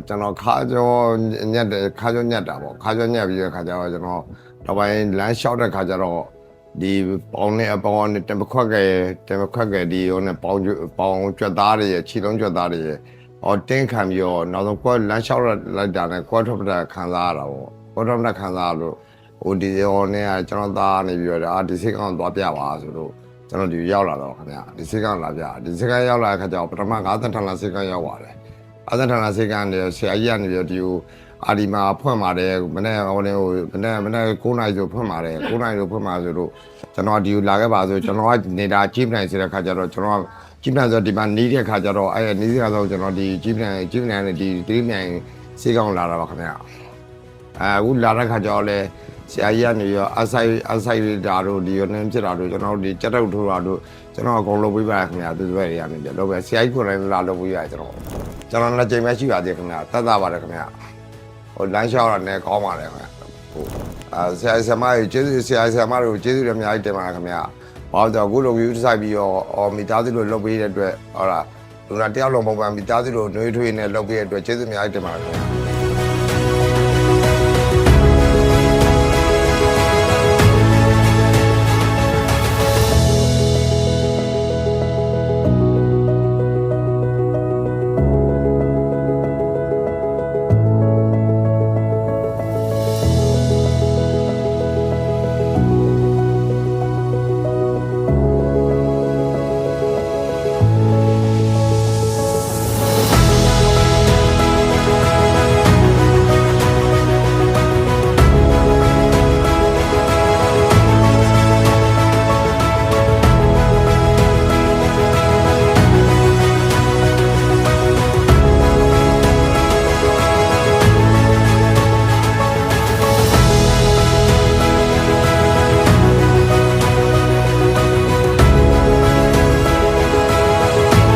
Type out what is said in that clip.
ကျွန်တော်ခါကျော်ညက်တယ်ခါကျော်ညက်တာပေါ့ခါကျော်ညက်ပြီးတဲ့ခါကျတော့ကျွန်တော်တော့ပိုင်းလမ်းလျှောက်တဲ့ခါကျတော့ဒီပေါင်နဲ့အပေါင်းနဲ့တမခွက်ကဒီဟိုနဲ့ပေါင်ကြွက်သားတွေရဲ့ခြေလုံးကြွက်သားတွေရဲ့ဟောတင်းခံပြီးတော့နောက်ဆုံးကွက်လမ်းလျှောက်လိုက်တာနဲ့ကွက်ထွက်ပတဲ့ခံစားရတာပေါ့ကွက်ထွက်ပတဲ့ခံစားလို့ဟိုဒီဟိုနဲ့ကျွန်တော်သားနေပြီးတော့ဒီစိတ်ကောင်းသွားပြပါဆိုလို့ကျွန်တော်ဒီရောက်လာတော့ခင်ဗျဒီစိတ်ကောင်းလာပြဒီစိတ်ကောင်းရောက်လာတဲ့ခါကျတော့ပထမ50ထန်လာစိတ်ကောင်းရောက်ပါတယ်အသက်ထန်လာစိတ်ကနေဆရာကြီးကနေပြီးဒီကိုအာဒီမာဖွင့်ပါတယ်မနေ့ဟိုနေဟိုမနေ့9နာရီဆိုဖွင့်ပါတယ်9နာရီဆိုဖွင့်ပါဆိုလို့ကျွန်တော်ဒီကိုလာခဲ့ပါဆိုကျွန်တော်ကနေတာကြီးပနိုင်ဆိုတဲ့ခါကျတော့ကျွန်တော်ကကြီးပနိုင်ဆိုဒီမှာနီးတဲ့ခါကျတော့အဲ့နီးတဲ့ခါဆိုကျွန်တော်ဒီကြီးပနိုင်နဲ့ဒီတိမြိုင်စိတ်ကောင်းလာတာပါခင်ဗျအခုလာတဲ့ခါကျတော့လေဆရာကြီးကနေရောအဆိုင်ဒါတို့ဒီရောနင်းဖြစ်တာတို့ကျွန်တော်ဒီကြက်တုပ်ထိုးတာတို့ကျွန်တော်အကုန်လုပ်ပေးပါခင်ဗျသူတွေရနေပြလုပ်ပဲဆရာကြီးကိုလည်းလာလုပ်ပေးရကျွန်တော်လည်းချိန်မရှိပါသေးခင်ဗျတတ်တာပါတယ်ခင်ဗျဟိုလမ်းလျှောက်တာနဲ့ကောင်းပါတယ်ခင်ဗျဟိုဆရာဆရာမကြီးကျေးဇူးဆရာဆရာမတို့ကျေးဇူးတွေအများကြီးတင်ပါတယ်ခင်ဗျဘာလို့အခုလို view ဆိုင်ပြီးတော့မိသားစုလိုလုပ်ပေးတဲ့အတွက်ဟုတ်လားလူနာတယောက်လုံးပုံမှန်မိသားစုလိုနှွေးထွေးနဲ့လုပ်ပေးတဲ့အတွက်ကျေးဇူးအများကြီးတင်ပါတယ်ခင်ဗျ